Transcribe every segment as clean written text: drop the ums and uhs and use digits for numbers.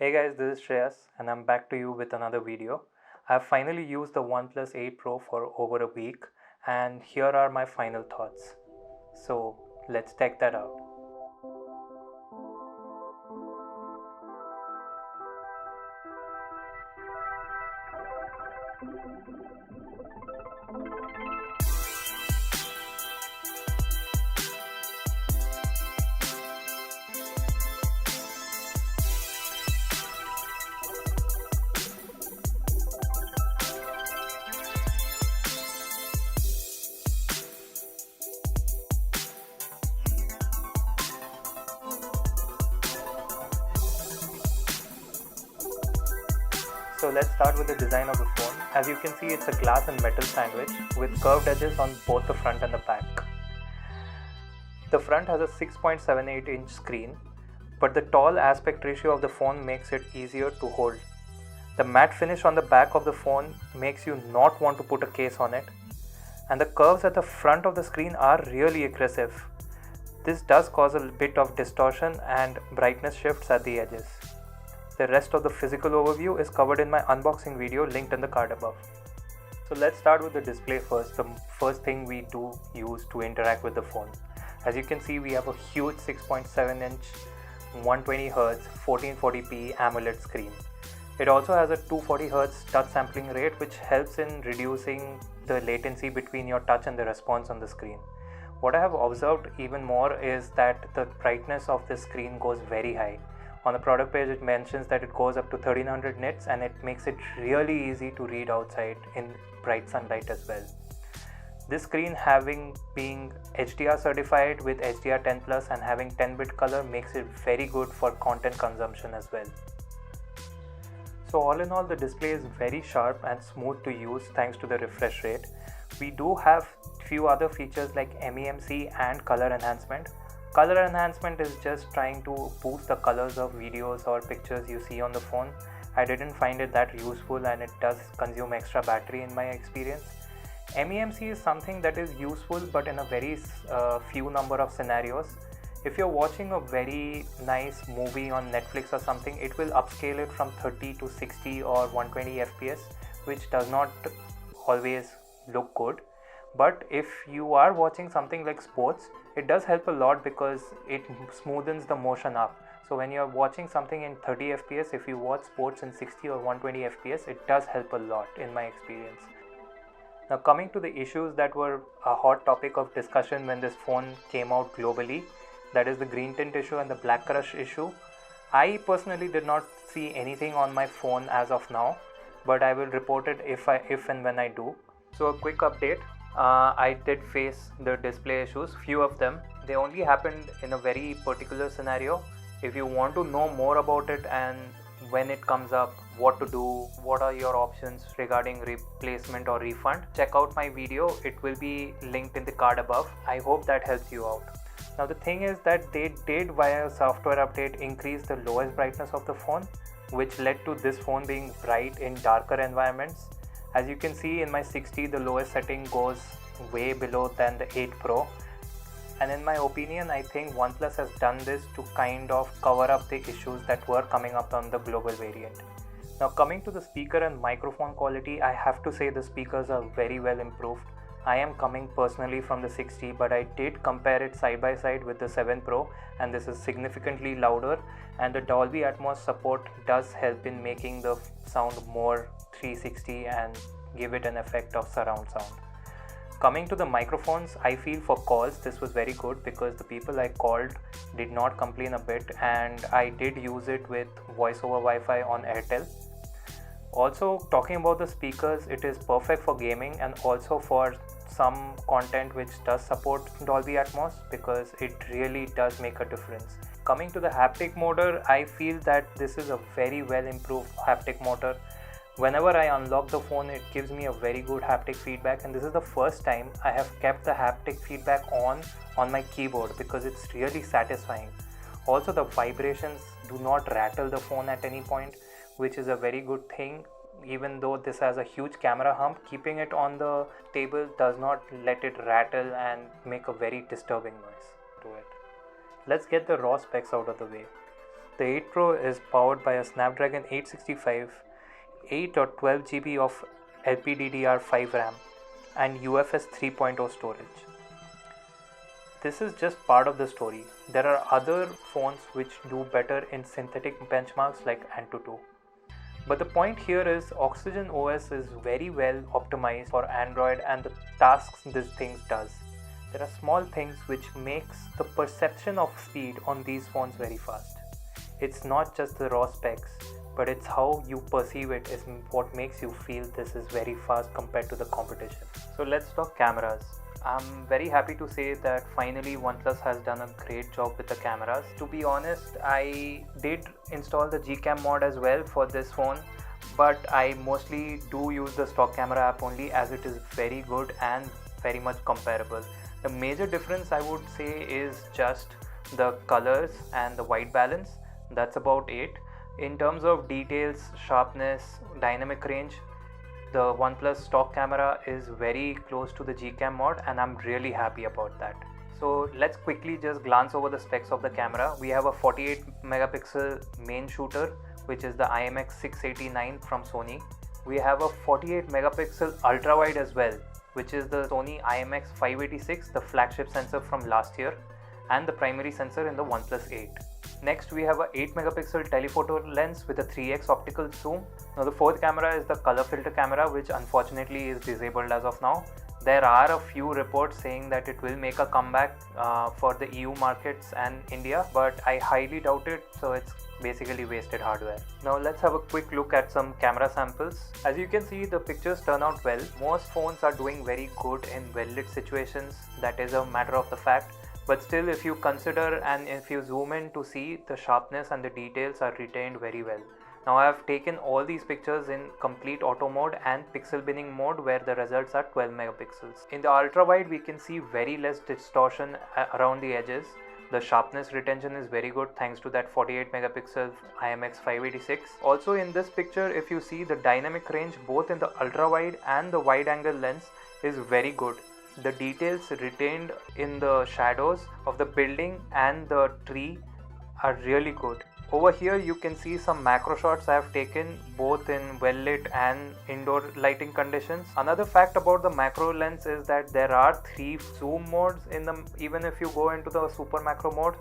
Hey guys, this is Shreyas and I'm back to you with another video. I've finally used the OnePlus 8 Pro for over a week and here are my final thoughts. So let's check that out. So let's start with the design of the phone. As you can see, it's a glass and metal sandwich with curved edges on both the front and the back. The front has a 6.78-inch screen, but the tall aspect ratio of the phone makes it easier to hold. The matte finish on the back of the phone makes you not want to put a case on it, and the curves at the front of the screen are really aggressive. This does cause a bit of distortion and brightness shifts at the edges. The rest of the physical overview is covered in my unboxing video linked in the card above. So let's start with the display first, the first thing we do use to interact with the phone. As you can see, we have a huge 6.7-inch 120Hz 1440p AMOLED screen. It also has a 240Hz touch sampling rate, which helps in reducing the latency between your touch and the response on the screen. What I have observed even more is that the brightness of the screen goes very high. On the product page, it mentions that it goes up to 1300 nits and it makes it really easy to read outside in bright sunlight as well. This screen being HDR certified with HDR10 Plus and having 10-bit color makes it very good for content consumption as well. So all in all, the display is very sharp and smooth to use thanks to the refresh rate. We do have few other features like MEMC and color enhancement. Color enhancement is just trying to boost the colors of videos or pictures you see on the phone. I didn't find it that useful and it does consume extra battery in my experience. MEMC is something that is useful but in a very few number of scenarios. If you're watching a very nice movie on Netflix or something, it will upscale it from 30 to 60 or 120 FPS, which does not always look good. But if you are watching something like sports, it does help a lot because it smoothens the motion up. So when you're watching something in 30 FPS, if you watch sports in 60 or 120 FPS, it does help a lot in my experience. Now coming to the issues that were a hot topic of discussion when this phone came out globally, that is the green tint issue and the black crush issue. I personally did not see anything on my phone as of now, but I will report it if and when I do. So a quick update. I did face the display issues, few of them. They only happened in a very particular scenario. If you want to know more about it and when it comes up, what to do, what are your options regarding replacement or refund, check out my video. It will be linked in the card above. I hope that helps you out. Now the thing is that they did via a software update increase the lowest brightness of the phone, which led to this phone being bright in darker environments. As you can see in my 60, the lowest setting goes way below than the 8 Pro. And in my opinion, I think OnePlus has done this to kind of cover up the issues that were coming up on the global variant. Now coming to the speaker and microphone quality, I have to say the speakers are very well improved. I am coming personally from the 60, but I did compare it side by side with the 7 Pro, and this is significantly louder, and the Dolby Atmos support does help in making the sound more 360 and give it an effect of surround sound. Coming to the microphones, I feel for calls this was very good because the people I called did not complain a bit, and I did use it with voice over Wi-Fi on Airtel. Also, talking about the speakers, it is perfect for gaming and also for some content which does support Dolby Atmos because it really does make a difference. Coming to the haptic motor, I feel that this is a very well improved haptic motor. Whenever I unlock the phone, it gives me a very good haptic feedback, and this is the first time I have kept the haptic feedback on my keyboard because it's really satisfying. Also, the vibrations do not rattle the phone at any point, which is a very good thing. Even though this has a huge camera hump, keeping it on the table does not let it rattle and make a very disturbing noise to it. Let's get the raw specs out of the way. The 8 Pro is powered by a Snapdragon 865, 8 or 12 GB of LPDDR5 RAM and UFS 3.0 storage. This is just part of the story. There are other phones which do better in synthetic benchmarks like Antutu. But the point here is Oxygen OS is very well optimized for Android and the tasks this thing does. There are small things which makes the perception of speed on these phones very fast. It's not just the raw specs, but it's how you perceive it is what makes you feel this is very fast compared to the competition. So let's talk cameras. I'm very happy to say that finally OnePlus has done a great job with the cameras. To be honest, I did install the Gcam mod as well for this phone, but I mostly do use the stock camera app only as it is very good and very much comparable. The major difference I would say is just the colors and the white balance. That's about it. In terms of details, sharpness, dynamic range, the OnePlus stock camera is very close to the Gcam mod and I'm really happy about that. So let's quickly just glance over the specs of the camera. We have a 48 megapixel main shooter, which is the IMX689 from Sony. We have a 48 megapixel ultra wide as well, which is the Sony IMX586, the flagship sensor from last year, and the primary sensor in the OnePlus 8. Next we have a 8 megapixel telephoto lens with a 3x optical zoom. Now the fourth camera is the color filter camera, which unfortunately is disabled as of now. There are a few reports saying that it will make a comeback for the EU markets and India, but I highly doubt it, so it's basically wasted hardware. Now let's have a quick look at some camera samples. As you can see, the pictures turn out well. Most phones are doing very good in well-lit situations, that is a matter of the fact. But still, if you consider and if you zoom in to see, the sharpness and the details are retained very well. Now I have taken all these pictures in complete auto mode and pixel binning mode where the results are 12 megapixels. In the ultra wide we can see very less distortion around the edges. The sharpness retention is very good thanks to that 48 megapixel IMX586. Also in this picture, if you see, the dynamic range both in the ultra wide and the wide angle lens is very good. The details retained in the shadows of the building and the tree are really good. Over here you can see some macro shots I have taken both in well lit and indoor lighting conditions. Another fact about the macro lens is that there are 3 zoom modes in them. Even if you go into the super macro mode,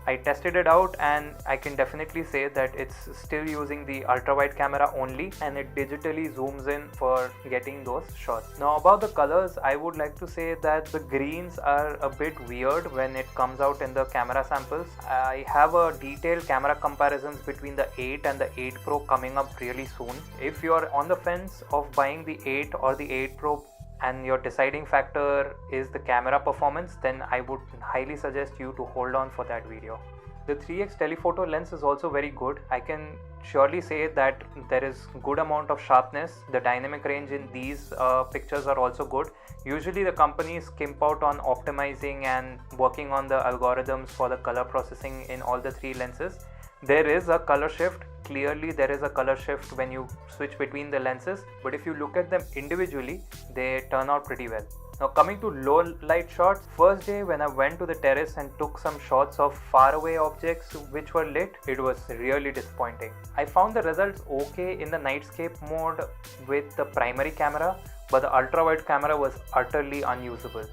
I tested it out and I can definitely say that it's still using the ultra wide camera only and it digitally zooms in for getting those shots. Now about the colors, I would like to say that the greens are a bit weird when it comes out in the camera samples. I have a detailed camera comparisons between the 8 and the 8 Pro coming up really soon. If you're on the fence of buying the 8 or the 8 Pro and your deciding factor is the camera performance, then I would highly suggest you to hold on for that video. The 3x telephoto lens is also very good. I can surely say that there is good amount of sharpness. The dynamic range in these pictures are also good. Usually the companies skimp out on optimizing and working on the algorithms for the color processing in all the 3 lenses. There is a color shift. Clearly there is a color shift when you switch between the lenses, but if you look at them individually, they turn out pretty well. Now coming to low light shots, first day when I went to the terrace and took some shots of far away objects which were lit, it was really disappointing. I found the results okay in the nightscape mode with the primary camera, but the ultra wide camera was utterly unusable.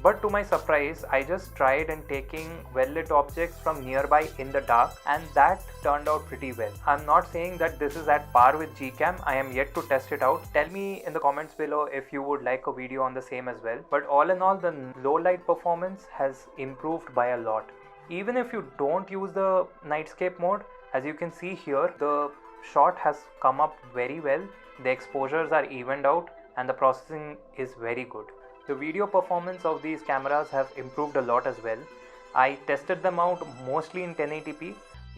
But to my surprise, I just tried in taking well-lit objects from nearby in the dark and that turned out pretty well. I'm not saying that this is at par with Gcam, I am yet to test it out. Tell me in the comments below if you would like a video on the same as well. But all in all, the low light performance has improved by a lot. Even if you don't use the nightscape mode, as you can see here, the shot has come up very well. The exposures are evened out and the processing is very good. The video performance of these cameras have improved a lot as well. I tested them out mostly in 1080p.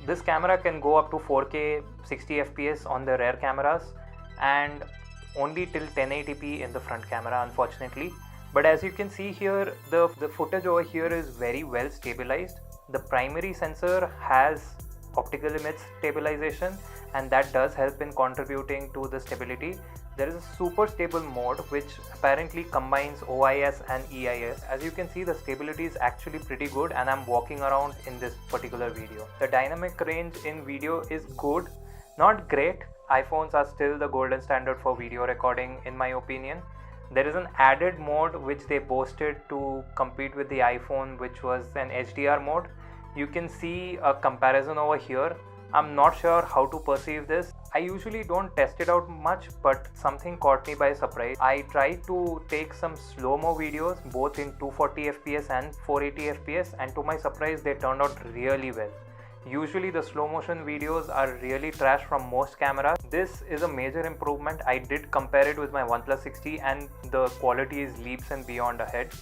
This camera can go up to 4K 60 fps on the rear cameras and only till 1080p in the front camera, unfortunately. But as you can see here, the footage over here is very well stabilized. The primary sensor has optical image stabilization and that does help in contributing to the stability. There is a super stable mode which apparently combines OIS and EIS. As you can see, the stability is actually pretty good and I'm walking around in this particular video. The dynamic range in video is good, not great. iPhones are still the golden standard for video recording in my opinion. There is an added mode which they boasted to compete with the iPhone, which was an HDR mode. You can see a comparison over here. I'm not sure how to perceive this. I usually don't test it out much, but something caught me by surprise. I tried to take some slow-mo videos both in 240 fps and 480 fps, and to my surprise they turned out really well. Usually the slow motion videos are really trash from most cameras. This is a major improvement. I did compare it with my OnePlus 6T and the quality is leaps and beyond ahead.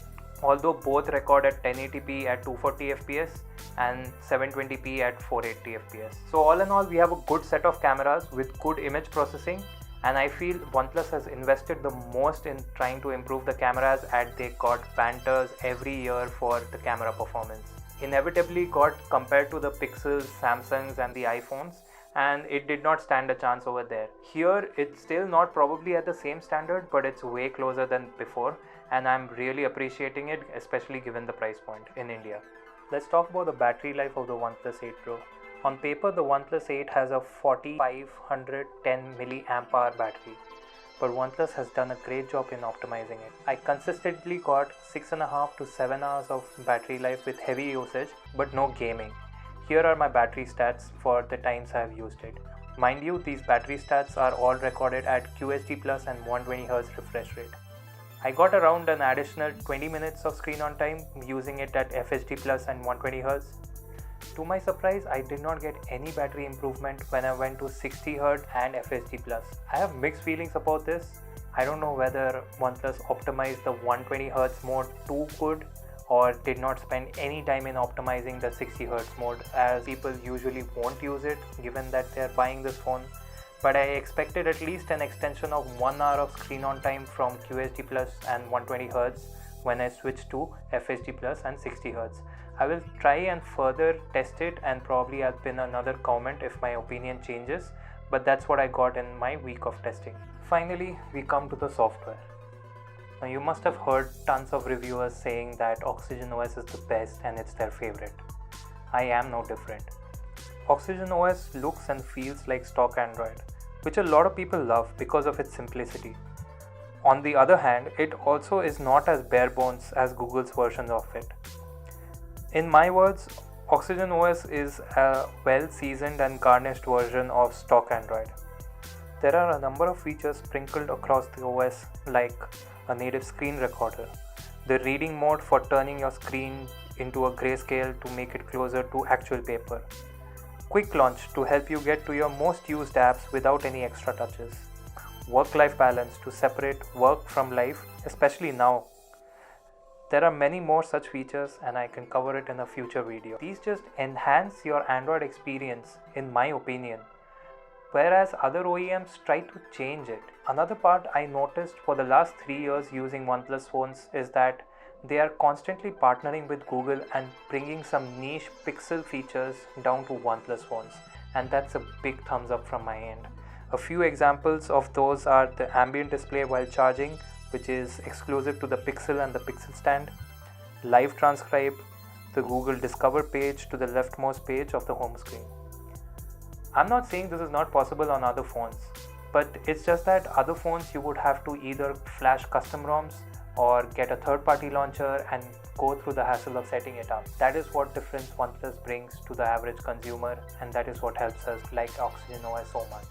Although both record at 1080p at 240 fps and 720p at 480 fps. So all in all, we have a good set of cameras with good image processing, and I feel OnePlus has invested the most in trying to improve the cameras, and they got banters every year for the camera performance. Inevitably got compared to the Pixels, Samsungs and the iPhones, and it did not stand a chance over there. Here it's still not probably at the same standard, but it's way closer than before, and I'm really appreciating it, especially given the price point in India. Let's talk about the battery life of the OnePlus 8 Pro. On paper, the OnePlus 8 has a 4510 mAh battery, but OnePlus has done a great job in optimizing it. I consistently got 6.5 to 7 hours of battery life with heavy usage, but no gaming. Here are my battery stats for the times I have used it. Mind you, these battery stats are all recorded at QHD Plus and 120Hz refresh rate. I got around an additional 20 minutes of screen on time using it at FHD Plus and 120Hz. To my surprise, I did not get any battery improvement when I went to 60Hz and FHD Plus. I have mixed feelings about this. I don't know whether OnePlus optimized the 120Hz mode too good or did not spend any time in optimizing the 60Hz mode, as people usually won't use it given that they're buying this phone. But I expected at least an extension of 1 hour of screen on time from QHD Plus and 120Hz when I switched to FHD Plus and 60Hz. I will try and further test it, and probably I'll pin another comment if my opinion changes, but that's what I got in my week of testing. Finally, we come to the software. Now you must have heard tons of reviewers saying that Oxygen OS is the best and it's their favorite. I am no different. Oxygen OS looks and feels like stock Android, which a lot of people love because of its simplicity. On the other hand, it also is not as bare bones as Google's version of it. In my words, Oxygen OS is a well-seasoned and garnished version of stock Android. There are a number of features sprinkled across the OS, like a native screen recorder, the reading mode for turning your screen into a grayscale to make it closer to actual paper, quick launch to help you get to your most used apps without any extra touches, work-life balance to separate work from life, especially now. There are many more such features and I can cover it in a future video. These just enhance your Android experience in my opinion, whereas other OEMs try to change it. Another part I noticed for the last 3 years using OnePlus phones is that they are constantly partnering with Google and bringing some niche Pixel features down to OnePlus phones, and that's a big thumbs up from my end. A few examples of those are the ambient display while charging, which is exclusive to the Pixel and the Pixel Stand, Live Transcribe, the Google Discover page to the leftmost page of the home screen. I'm not saying this is not possible on other phones, but it's just that other phones you would have to either flash custom ROMs or get a third-party launcher and go through the hassle of setting it up. That is what difference OnePlus brings to the average consumer, and that is what helps us like Oxygen OS so much.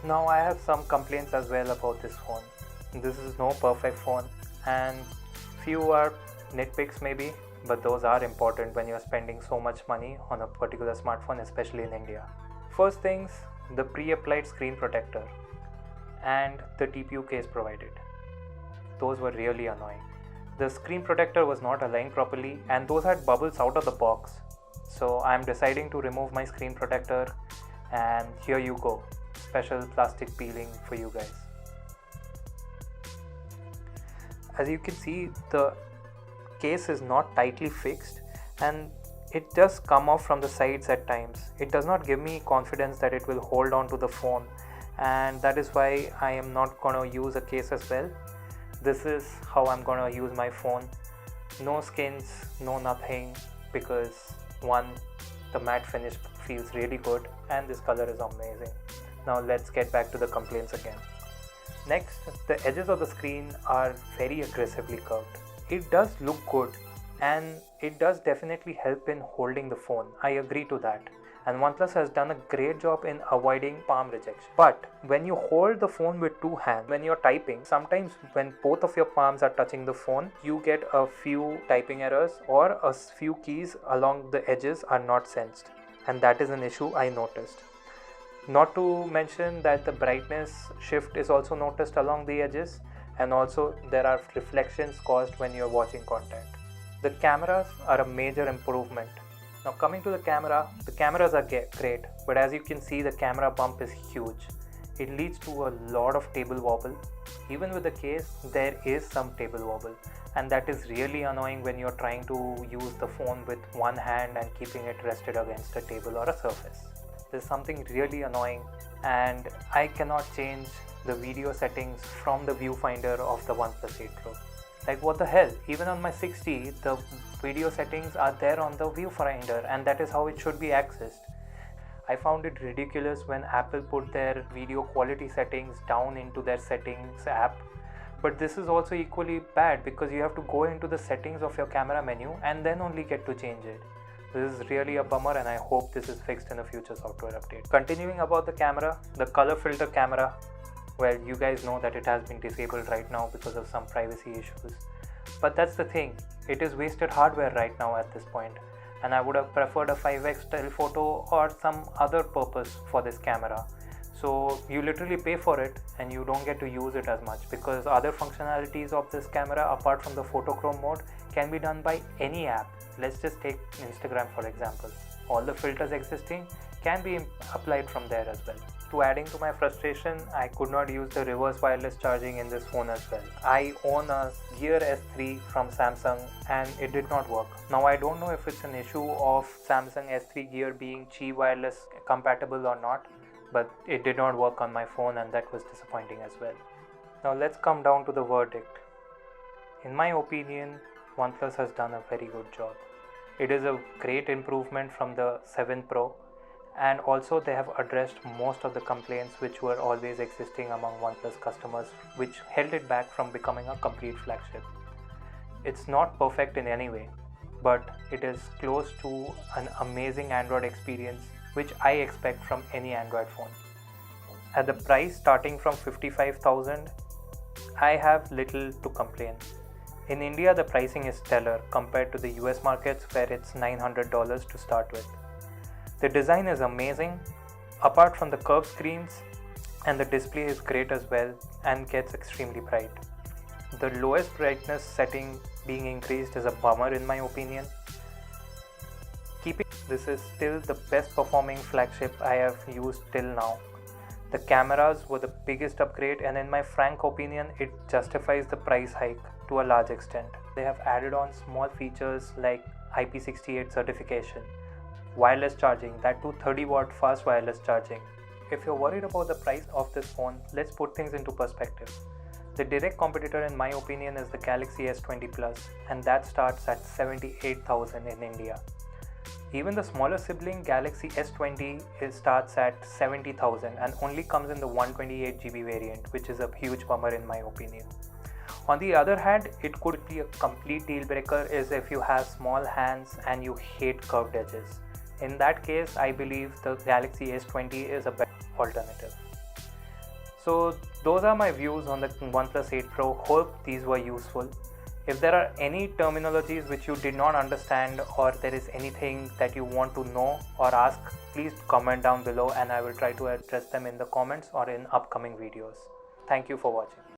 Now I have some complaints as well about this phone. This is no perfect phone, and few are nitpicks maybe, but those are important when you're spending so much money on a particular smartphone, especially in India. First things, the pre-applied screen protector and the TPU case provided. Those were really annoying. The screen protector was not aligned properly, and those had bubbles out of the box. So I'm deciding to remove my screen protector, and here you go. Special plastic peeling for you guys. As you can see, the case is not tightly fixed and it does come off from the sides at times. It does not give me confidence that it will hold on to the phone, and that is why I am not gonna use a case as well. This is how I'm gonna use my phone. No skins, no nothing, because one, the matte finish feels really good and this color is amazing. Now let's get back to the complaints again. Next, the edges of the screen are very aggressively curved. It does look good and it does definitely help in holding the phone. I agree to that. And OnePlus has done a great job in avoiding palm rejection. But when you hold the phone with two hands, when you're typing, sometimes when both of your palms are touching the phone, you get a few typing errors or a few keys along the edges are not sensed. And that is an issue I noticed. Not to mention that the brightness shift is also noticed along the edges, and also there are reflections caused when you're watching content. The cameras are a major improvement. Now coming to the cameras are great, but as you can see, the camera bump is huge. It leads to a lot of table wobble. Even with the case, there is some table wobble, and that is really annoying when you're trying to use the phone with one hand and keeping it rested against a table or a surface. There's something really annoying, and I cannot change the video settings from the viewfinder of the OnePlus 8 Pro. Like, what the hell, even on my 6T, the video settings are there on the viewfinder, and that is how it should be accessed. I found it ridiculous when Apple put their video quality settings down into their settings app, but this is also equally bad because you have to go into the settings of your camera menu and then only get to change it. This is really a bummer, and I hope this is fixed in a future software update. Continuing about the camera, the color filter camera, well, you guys know that it has been disabled right now because of some privacy issues. But that's the thing, it is wasted hardware right now at this point, and I would have preferred a 5x telephoto or some other purpose for this camera. So you literally pay for it and you don't get to use it as much, because other functionalities of this camera apart from the photochrome mode can be done by any app. Let's just take Instagram for example. All the filters existing can be applied from there as well. To adding to my frustration, I could not use the reverse wireless charging in this phone as well. I own a Gear S3 from Samsung and it did not work. Now I don't know if it's an issue of Samsung S3 Gear being Qi wireless compatible or not, but it did not work on my phone, and that was disappointing as well. Now let's come down to the verdict. In my opinion, OnePlus has done a very good job. It is a great improvement from the 7 Pro, and also they have addressed most of the complaints which were always existing among OnePlus customers, which held it back from becoming a complete flagship. It's not perfect in any way, but it is close to an amazing Android experience which I expect from any Android phone. At the price starting from 55,000, I have little to complain. In India, the pricing is stellar compared to the US markets where it's $900 to start with. The design is amazing, apart from the curved screens, and the display is great as well and gets extremely bright. The lowest brightness setting being increased is a bummer in my opinion. This is still the best performing flagship I have used till now. The cameras were the biggest upgrade, and in my frank opinion, it justifies the price hike to a large extent. They have added on small features like IP68 certification, wireless charging, that too 30-watt fast wireless charging. If you're worried about the price of this phone, let's put things into perspective. The direct competitor in my opinion is the Galaxy S20 Plus, and that starts at 78,000 in India. Even the smaller sibling Galaxy S20 starts at 70,000 and only comes in the 128GB variant, which is a huge bummer in my opinion. On the other hand, it could be a complete deal breaker is if you have small hands and you hate curved edges. In that case, I believe the Galaxy S20 is a better alternative. So those are my views on the OnePlus 8 Pro. Hope these were useful. If there are any terminologies which you did not understand, or there is anything that you want to know or ask, please comment down below and I will try to address them in the comments or in upcoming videos. Thank you for watching.